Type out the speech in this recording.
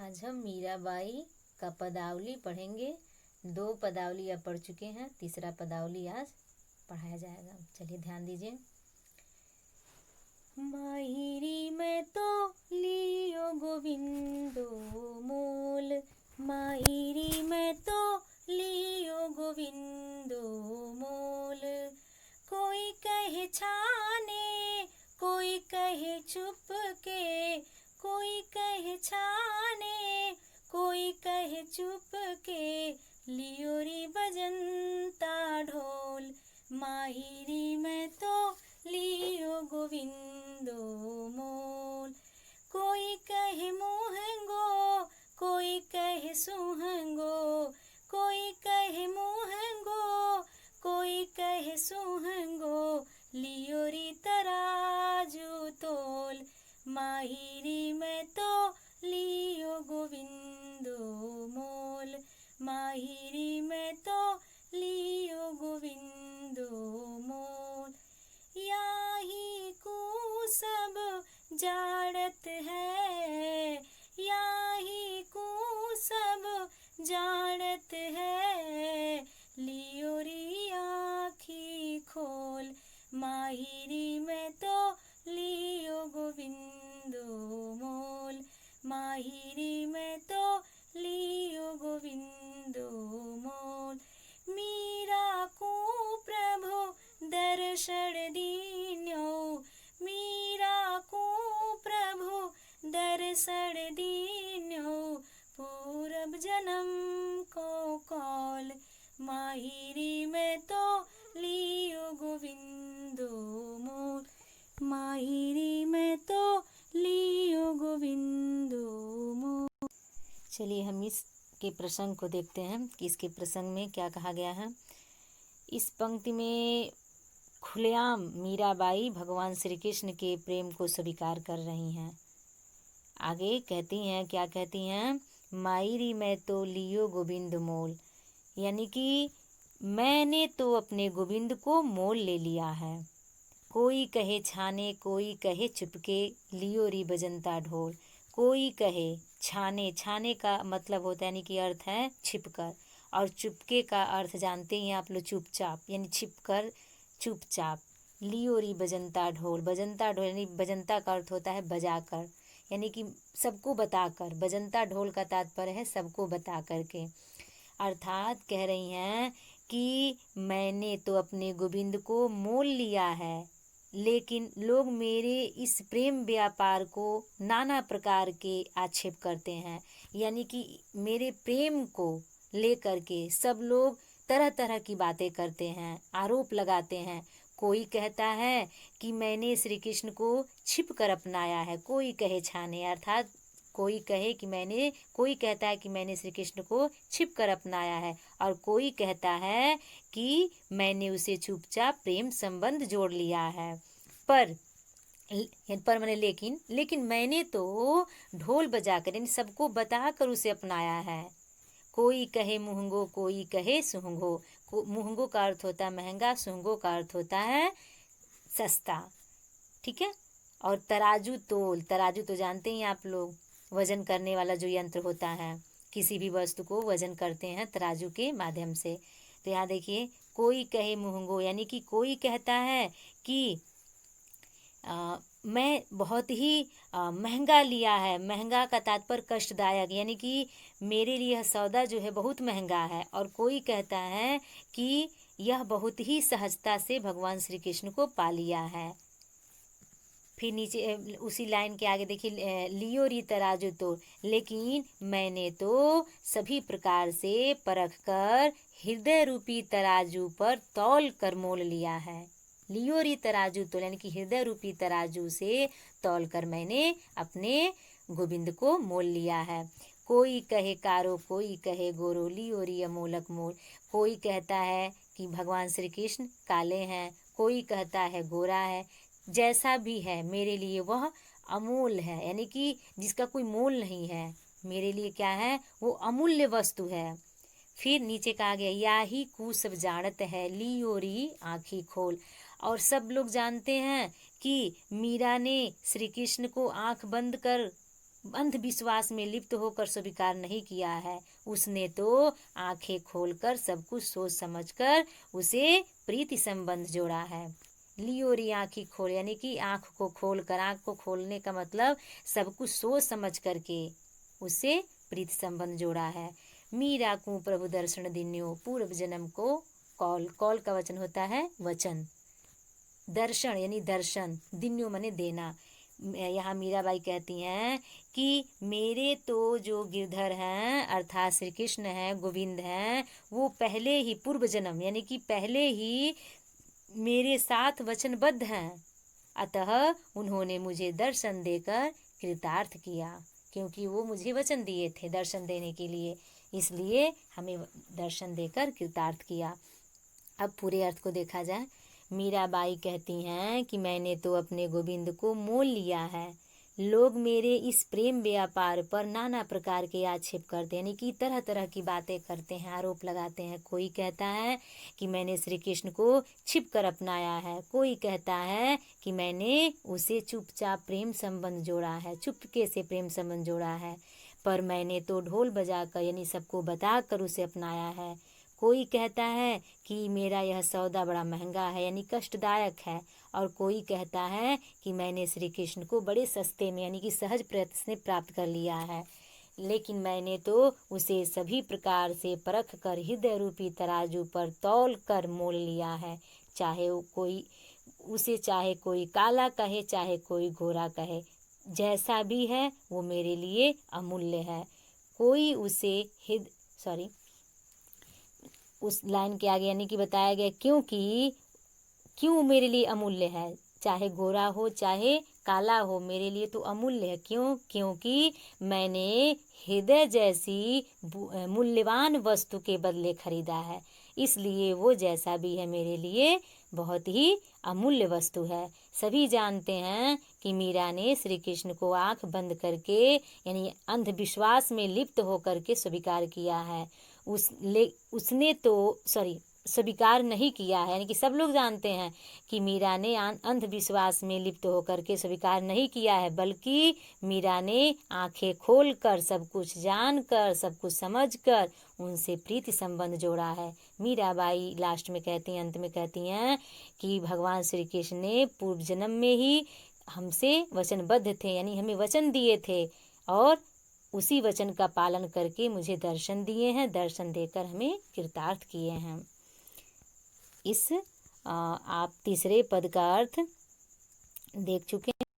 आज हम मीराबाई का पदावली पढ़ेंगे। 2 पदावली अब पढ़ चुके हैं, तीसरा पदावली आज पढ़ाया जाएगा। चलिए ध्यान दीजिए। माहिरी में तो लियो गोविंदो मोल, माहिरी में तो लियो गोविंदो मोल। कोई कहे छाने, कोई कहे चुप के, कोई कहे छाने, कोई कहे चुप के, लियो री बजंता ढोल। माहिरी में तो लियो गोविंदो मोल। कोई कहे मुहंगो, कोई कहे सुहंगो, कोई कहे मुहंगो, कोई कहे सुहंगो, लियो री तराजू तोल। माहिरी में तो लियो गोविंदो मोल, माहिरी में तो लियो गोविंदो मोल। याही को सब जाड़त है, याही को सब जाड़त है, लियो री आँखी खोल। माहिरी में तो लियो गोविंदो मोल, माहिरी में तो लियो गोविंदो मोल। मीरा को प्रभु दर्शन दीन्यो, मीरा को प्रभु दर्शन दीन्यो, पूरब जन्म को कौल। माहिरी में तो लियो गोविंदो मोल, माहिरी में तो लियो गोविंदो मोल। चलिए हम इसके प्रसंग को देखते हैं कि इसके प्रसंग में क्या कहा गया है। इस पंक्ति में खुलेआम मीराबाई भगवान श्री कृष्ण के प्रेम को स्वीकार कर रही हैं। आगे कहती हैं, क्या कहती हैं, मायरी में तो लियो गोविंद मोल, यानी कि मैंने तो अपने गोविंद को मोल ले लिया है। कोई कहे छाने, कोई कहे चुपके, लियो री बजंता ढोल। कोई कहे छाने, छाने का मतलब होता है यानी कि अर्थ है छिपकर, और चुपके का अर्थ जानते हैं आप लोग, चुपचाप, यानी छिपकर चुपचाप। लियो री बजंता ढोल, बजंता ढोल यानी बजंता का अर्थ होता है बजाकर, यानी कि सबको बताकर। बजंता ढोल का तात्पर्य है सबको बता करके। अर्थात कह रही हैं कि मैंने तो अपने गोविंद को मोल लिया है, लेकिन लोग मेरे इस प्रेम व्यापार को नाना प्रकार के आक्षेप करते हैं, यानी कि मेरे प्रेम को लेकर के सब लोग तरह तरह की बातें करते हैं, आरोप लगाते हैं। कोई कहता है कि मैंने श्री कृष्ण को छिप कर अपनाया है, कोई कहे छाने, अर्थात कोई कहे कि मैंने, कोई कहता है कि मैंने श्री कृष्ण को छिप कर अपनाया है, और कोई कहता है कि मैंने उसे चुपचाप प्रेम संबंध जोड़ लिया है। पर मैंने लेकिन मैंने तो ढोल बजाकर यानी सबको बताकर उसे अपनाया है। कोई कहे मुहंगो, कोई कहे सुहंगो। मुहंगो का अर्थ होता है महंगा, सुहंगो का अर्थ होता है सस्ता, ठीक है। और तराजू तोल, तराजू तो जानते ही आप लोग, वजन करने वाला जो यंत्र होता है, किसी भी वस्तु को वजन करते हैं तराजू के माध्यम से। तो यहाँ देखिए, कोई कहे मुहंगो, यानी कि कोई कहता है कि मैं बहुत ही महंगा लिया है। महंगा का तात्पर्य कष्टदायक, यानी कि मेरे लिए यह सौदा जो है बहुत महंगा है। और कोई कहता है कि यह बहुत ही सहजता से भगवान श्री कृष्ण को पा लिया है। फिर नीचे उसी लाइन के आगे देखिए, लियो री तराजू तो, लेकिन मैंने तो सभी प्रकार से परख कर हृदय रूपी तराजू पर तौल कर मोल लिया है। लियो री तराजू तो यानी कि हृदय रूपी तराजू से तौल कर मैंने अपने गोविंद को मोल लिया है। कोई कहे कारो, कोई कहे गोरो, लियो री अमोलक मोल। कोई कहता है कि भगवान श्री कृष्ण काले हैं, कोई कहता है गोरा है। जैसा भी है मेरे लिए वह अमूल है, यानी कि जिसका कोई मोल नहीं है, मेरे लिए क्या है, वो अमूल्य वस्तु है। फिर नीचे कहा गया, या ही कु सब जानत है, लियो री आँखी खोल। और सब लोग जानते हैं कि मीरा ने श्री कृष्ण को आँख बंद कर अंधविश्वास में लिप्त होकर स्वीकार नहीं किया है, उसने तो आंखें खोलकर सब कुछ सोच समझकर उसे प्रीति संबंध जोड़ा है। लियो री आँखी खोल, यानी कि आँख को खोल कर, आँख को खोलने का मतलब सब कुछ सोच समझ करके उसे प्रीति संबंध जोड़ा है। मीरा को प्रभु दर्शन दिन्यो, पूर्व जन्म को कौल, कौल का वचन होता है वचन, दर्शन यानी दर्शन, दिन्यो माने देना। यहाँ मीराबाई कहती हैं कि मेरे तो जो गिरधर हैं अर्थात श्री कृष्ण हैं, गोविंद हैं, वो पहले ही पूर्व जन्म यानी कि पहले ही मेरे साथ वचनबद्ध हैं, अतः उन्होंने मुझे दर्शन देकर कृतार्थ किया, क्योंकि वो मुझे वचन दिए थे दर्शन देने के लिए, इसलिए हमें दर्शन देकर कृतार्थ किया। अब पूरे अर्थ को देखा जाए। मीराबाई कहती हैं कि मैंने तो अपने गोविंद को मोल लिया है। लोग मेरे इस प्रेम व्यापार पर नाना प्रकार के आक्षेप करते हैं, यानी कि तरह तरह की बातें करते हैं, आरोप लगाते हैं। कोई कहता है कि मैंने श्री कृष्ण को छिप कर अपनाया है, कोई कहता है कि मैंने उसे चुपचाप प्रेम संबंध जोड़ा है, चुपके से प्रेम संबंध जोड़ा है, पर मैंने तो ढोल बजाकर यानी सबको बताकर उसे अपनाया है। कोई कहता है कि मेरा यह सौदा बड़ा महंगा है यानी कष्टदायक है, और कोई कहता है कि मैंने श्री कृष्ण को बड़े सस्ते में यानी कि सहज प्रयत्न से प्राप्त कर लिया है, लेकिन मैंने तो उसे सभी प्रकार से परख कर हृदय रूपी तराजू पर तौल कर मोल लिया है। चाहे कोई काला कहे, चाहे कोई गोरा कहे, जैसा भी है वो मेरे लिए अमूल्य है। कोई उसे उस लाइन के आगे यानी कि बताया गया क्यों मेरे लिए अमूल्य है, चाहे गोरा हो चाहे काला हो, मेरे लिए तो अमूल्य है। क्योंकि मैंने हृदय जैसी मूल्यवान वस्तु के बदले खरीदा है, इसलिए वो जैसा भी है मेरे लिए बहुत ही अमूल्य वस्तु है। सभी जानते हैं कि मीरा ने श्री कृष्ण को आंख बंद करके यानी अंधविश्वास में लिप्त होकर के स्वीकार किया है। उसने तो स्वीकार नहीं किया है, यानी कि सब लोग जानते हैं कि मीरा ने अंधविश्वास में लिप्त होकर के स्वीकार नहीं किया है, बल्कि मीरा ने आंखें खोलकर सब कुछ जानकर सब कुछ समझकर उनसे प्रीति संबंध जोड़ा है। मीराबाई लास्ट में कहती हैं, अंत में कहती हैं कि भगवान श्री कृष्ण ने पूर्व जन्म में ही हमसे वचनबद्ध थे, यानी हमें वचन दिए थे, और उसी वचन का पालन करके मुझे दर्शन दिए हैं, दर्शन देकर हमें कृतार्थ किए हैं। इस आप तीसरे पद का अर्थ देख चुके हैं।